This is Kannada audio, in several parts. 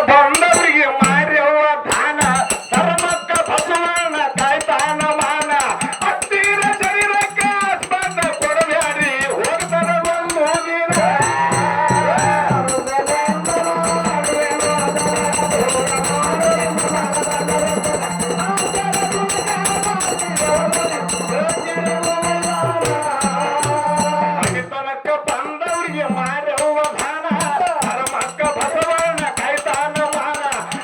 ಬಂದವರಿಗೆ ಮಾರ್ಯವ ದಾನ ಧರ್ಮಕ್ಕ ಬಸವಣ್ಣ ಕಾಯ್ತಾನ ಮಾನ ಹತ್ತಿರ ಶರೀರಕ್ಕ ಸ್ಪಂದ ಕೊಡಬ್ಯಾಡ್ರಿ ಹೋಗ್ತಾರ ಒಂದು ದಿನ ತನಕ ಬಂದವರಿಗೆ ಮಾರ್ಯವ ದಾನ ಧರ್ಮಕ್ಕ ಬಸವಣ್ಣ ಕಾಯ್ತಾನ ಮಾನ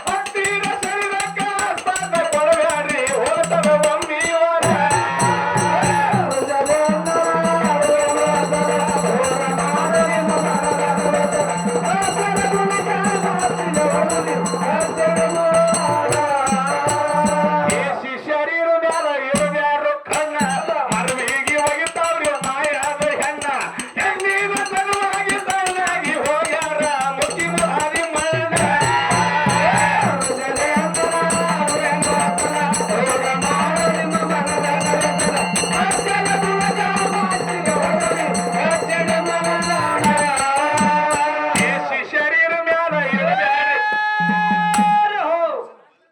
ಹತ್ತಿರ ಶರೀರಕ್ಕ ಸ್ಪಂದ ಕೊಡಬ್ಯಾಡ್ರಿ ಹೋಗ್ತಾರ ಒಮ್ಮೆ ಶರೀರ ಮ್ಯಾಲ ಇರಬ್ಯಾರು ಕಣ್ಣ ಮರವಿಗೆ ಒಗಿತಾವ್ರಿ ಮಾಯಾದ ಹೆಣ್ಣ ಹೆಣ್ಣಿನ ಸಲುವಾಗಿ ಸಣ್ಣಾಗಿ ಹೋಗ್ಯಾರ ಮುಖಿ ಮುರಾರಿ ಮಣ್ಣ ಶರೀರ ಮ್ಯಾಲ ಇರಬ್ಯಾರು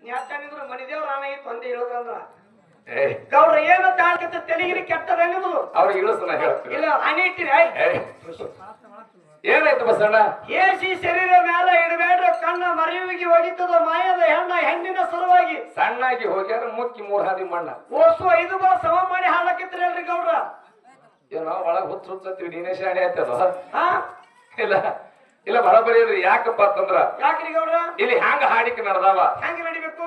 ನ್ಯಾತನಿದ್ರು ಮನಿದೇವ್ರ ಆನಾಗಿತ್ತು ಒಂದೇ ಹೇಳೋದಂದ್ರ ಗೌಡ್ರ ಏನು ತಾಳ್ಕತ್ತ ತೆಲಿಗಿರಿ ಕೆಟ್ಟದೇನಿದ್ರು ಅವ್ರಿಗೆ ಇಳಿಸಲ್ಲ ಹೇಳ್ತೀನಿ ಇಲ್ಲ ಹನಿ ಇಟ್ಟಿರಿ ಏನಾಯ್ತು ಬಸಣ್ಣ ಏಸಿ ಶರೀರ ಮ್ಯಾಲ ಇಡಬೇಡ್ರ ಕಣ್ಣ ಮರೆಯುವಿಗೆ ಹೋಗಿತ್ತದ ಮಾಯದ ಹೆಣ್ಣ ಹೆಣ್ಣಿನ ಸಲುವಾಗಿ ಸಣ್ಣಾಗಿ ಹೋಗ್ಯಾರ ಮುಕ್ಕಿ ಮೂರ್ ಹಾದಿ ಮಣ್ಣ ಓಸು 5 ಬರ ಸಮ ಮಾಡಿ ಹಾಳಾಕಿತ್ರಿ ಅಲ್ರಿ ಗೌಡ್ರ ಏನೋ ಒಳಗ್ ಹುಚ್ಚ ಹುಚ್ಚತ್ತೀವಿ ನೀನೇ ಶಾಣೆ ಆಯ್ತದ ಹಾ ಇಲ್ಲ ಇಲ್ಲ ಬರಬರಿ ಇಲ್ರಿ ಯಾಕಪ್ಪ ಅಂತಂದ್ರ ಯಾಕ್ರಿ ಗೌಡ್ರ ಇಲ್ಲಿ ಹ್ಯಾಂಗ ಹಾಡಿಕೆ ನಡೆದಾವ ಹೆಂಗ ನಡಿಬೇಕು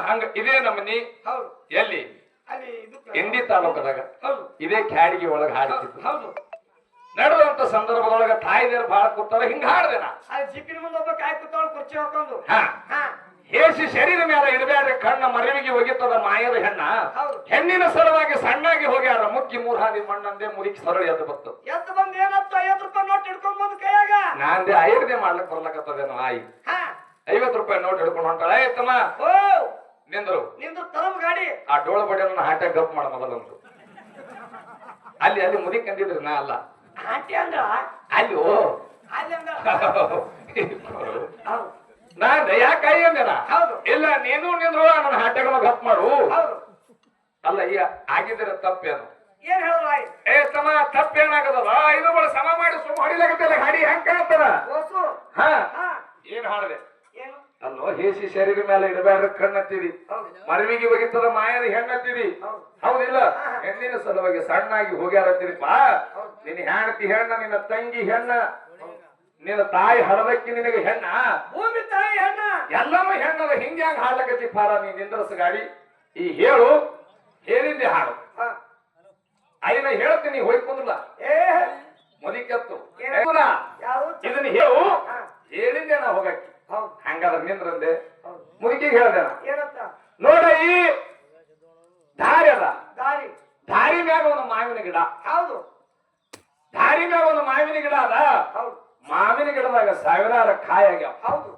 ಹಂಗ ಇದೇ ನಮ್ಮನಿ ಹೌದು ಎಲ್ಲಿ ಅಲ್ಲಿ ಇದು ಇಂಡಿ ತಾಲೂಕದಾಗ ಹೌದು ಇದೇ ಕ್ಯಾಡಿಗೆ ಒಳಗ ಹಾಡಿಸಿದ್ದು ಹೌದು ನಡೆದಂತ ಸಂದರ್ಭದೊಳಗ ತಾಯಿದೇರು ಬಹಳ ಕೂತಾರ ಹಿಂಗ ಹಾಡ್ದೆ ನಾ ಅಲ್ಲಿ ಜಿಪ್ಪಿನ ಮುಂದೆ ಒಬ್ಬ ಕಾಯಿ ಕೂತಾಳ ಕುರ್ಚಿ ಹಾಕೊಂಡು ಹಾ ಹಾ ಹೇಸಿ ಶರೀರ ಮೇಲೆ ಇಡಬೇಡ್ರಿ ಕಣ್ಣ ಮರವಿಗೆ ಒಗಿತದ ಮಾಯದ ಹೆಣ್ಣ ಹೌದು ಹೆಣ್ಣಿನ ಸಲುವಾಗಿ ಸಣ್ಣಾಗಿ ಹೋಗ್ಯಾರ ಮುಕ್ಕಿ ಮೂರ್ ಹಾದಿ ಮಣ್ಣಂದೆ ಮುರಿಕಿ ಸರಳ ಎದ್ದು ಬತ್ತು ಎದ್ದು ಬಂದ್ ಏನತ್ತು 50 ರೂಪಾಯಿ ನೋಟ್ ಹಿಡ್ಕೊಂಡ್ ಬಂದ್ ಕೈಯಾಗ ನಾಂದೆ ಐದನೇ ಮಾಡ್ಲಿಕ್ ಬರ್ಲಕತ್ತದೇನೋ ಆಯಿ ಹಾ 50 ರೂಪಾಯಿ ನೋಟ್ ಹಿಡ್ಕೊಂಡು ಹೊಂಟಾಳ ಆಯ್ತಮ್ಮ ಓ ನಿಂದ್ರು ನಿಂದು ತರಬ್ ಗಾಡಿ ಆ ಡೋಳ ಬಡಿಯನ್ನ ಹಾಟ್ಯಾಗ ಗಪ್ ಮಾಡ ಮೊದಲಂದ್ರು ಅಲ್ಲಿ ಅಲ್ಲಿ ಮುದಿ ಕಂದಿದ್ರಿ ನಾ ಅಲ್ಲ ಆಂಟಿ ಅಂದ್ರ ಅಲ್ಲಿ ಓ ಅಲ್ಲಿ ಅಂದ್ರ ಹೌದು ನಾನ್ ಯಾಕಾಯಿ ಅಂದೇನ ಹೌದು ಇಲ್ಲ ನೀನು ನಿಂದ್ರು ನನ್ನ ಹಾಟ್ಯಾಗ ಗಪ್ ಮಾಡು ಹೌದು ಅಲ್ಲ ಈಗ ಆಗಿದ್ರೆ ತಪ್ಪೇನು ಏನ್ ಹೇಳೋದಾಯ್ ಏ ತಮ್ಮ ತಪ್ಪೇನಾಗದಲ್ಲ ಇದು ಬಳ ಸಮ ಮಾಡಿ ಸುಮ್ಮ ಹೊಡಿಲಾಗತ್ತಲ್ಲ ಗಾಡಿ ಹೆಂಗ್ ಕಾಣ್ತಾರ ಓಸು ಹಾ ಹಾ ಏನ್ ಹಾಡ್ದೆ ಏನು ಅಲ್ಲೋ ಹೇಸಿ ಶರೀರ ಮೇಲೆ ಇಡಬೇಡ್ರ ಕಣ್ಣತ್ತೀರಿ ಹೌದು ಮರವಿಗೆ ಒಗಿತದ ಮಾಯದ ಹೆಣ್ಣತ್ತೀರಿ ಹೌದು ಹೌದಿಲ್ಲ ಹೆಣ್ಣಿನ ಸಲುವಾಗಿ ಸಣ್ಣಾಗಿ ಹೋಗ್ಯಾರತ್ತೀರಿಪ್ಪ ನಿನ್ನ ಹೆಣ್ತಿ ಹೆಣ್ಣ ನಿನ್ನ ತಂಗಿ ಹೆಣ್ಣ ನಿನ್ನ ತಾಯಿ ಹಡದಕ್ಕಿ ನಿನಗೆ ಹೆಣ್ಣ ಭೂಮಿ ತಾಯಿ ಹೆಣ್ಣ ಎಲ್ಲವೂ ಹೆಣ್ಣದ ಹಿಂಗ್ಯಾಂಗ ಹಾಡ್ಲಕತ್ತಿ ಪಾರ ನೀನ್ ನಿಂದ್ರಸ ಗಾಡಿ ಈ ಹೇಳು ಹೇಳಿದ್ದೆ ಹಾಡು ಹಾ ಐನ ಹೇಳ್ತೀನಿ ಹೋಯ್ಕೊಂಡ್ರಲ್ಲ ಏ ಮುದಿಕತ್ತು ಯಾರು ಇದನ್ನ ಹೇಳು ಹಾ ಹೇಳಿದ್ದೆ ನಾ ಹೋಗಕ್ಕೆ ಹೌದು ಹಂಗಾದ್ರ ನಿಂದ್ರಂದೆ ಹೌದು ಮುದುಕಿಗೆ ಹೇಳ್ದೆ ನಾ ಏನಂತ ನೋಡ ಈ ದಾರಿ ಅದ ದಾರಿ ದಾರಿ ಮ್ಯಾಗ ಒಂದು ಮಾವಿನ ಗಿಡ ಹೌದು ದಾರಿ ಮ್ಯಾಗ ಒಂದು ಮಾವಿನ ಗಿಡ ಅದ ಹೌದು ಮಾವಿನ ಗಿಡದಾಗ ಸಾವಿರಾರು ಕಾಯಿ ಆಗ್ಯಾವ ಹೌದು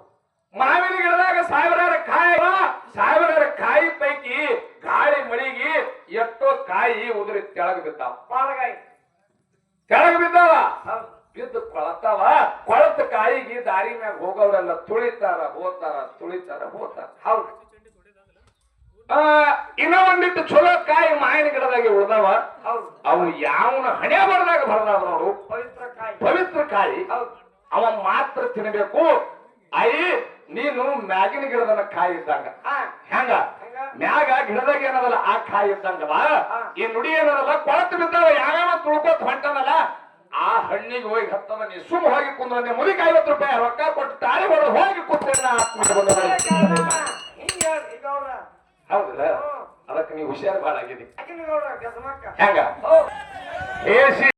ಮಾವಿನ ಗಿಡದಾಗ ಸಾವಿರಾರು ಕಾಯಿ ಸಾವಿರಾರು ಕಾಯಿ ಪೈಕಿ ಗಾಳಿ ಮಳಿಗಿ ಎಷ್ಟೋ ಕಾಯಿ ಉದುರಿ ತೆಳಗ ಬಿದ್ದಾವ ಬಾಳಗಾಯಿ ತೆಳಗ ಬಿದ್ದಾವ ಹೌದು ಬಿದ್ದು ಕೊಳತಾವ ಕೊಳತ ಕಾಯಿಗೆ ದಾರಿ ಮ್ಯಾಗ ಹೋಗೋರೆಲ್ಲ ತುಳಿತಾರ ಹೋತಾರ ತುಳಿತಾರ ಹೋತಾರ ಹೌದು ಇನ್ನ ಒಂದಿಟ್ಟು ಚಲೋ ಕಾಯಿ ಮಾವಿನ ಗಿಡದಾಗೆ ಉಳ್ದಾವ ಹೌದು ಅವು ಯಾವನ ಹಣೆ ಬರದಾಗ ಬರದಾವ ನೋಡು ಪವಿತ್ರ ಕಾಯಿ ಪವಿತ್ರ ಕಾಯಿ ಹೌದು ಅವ ಮಾತ್ರ ತಿನ್ನಬೇಕು ಅಯ್ಯ ನೀನು ಮ್ಯಾಗಿನ ಗಿಡದನ್ನ ಕಾಯಿ ಇದ್ದಂಗ ಹಾ ಹೆಂಗ ಮ್ಯಾಗ ಗಿಡದಾಗ ಏನದಲ್ಲ ಆ ಕಾಯಿ ಇದ್ದಂಗಲ್ಲ ಈ ನುಡಿ ಏನದಲ್ಲ ಕೊಳತು ಬಿದ್ದಾವ ಯಾವ್ಯಾವ ತುಳ್ಕೋತ ಹೊಂಟನಲ್ಲ ಆ ಹಣ್ಣಿಗೆ ಹೋಗಿ ಹತ್ತದ ನೀ ಸುಮ್ ಹೋಗಿ ಕುಂದ್ರೆ ಮುದಿಕ 50 ರೂಪಾಯಿ ರೊಕ್ಕ ಕೊಟ್ಟು ತಾಳಿ ಹೊಡೆದು ಹೋಗಿ ಕೂತ್ಕೊಂಡ ಹಿಂಗ ಹೇಳ್ರಿ ಗೌಡ್ರ ಹೌದಲ್ಲ ಅದಕ್ಕೆ ನೀವು ಹುಷಾರು ಬಾಳ ಆಗಿದೆ ಗೌಡ್ರ ಗಸಮಕ್ಕ ಹೆಂಗ ಓ ಏಸಿ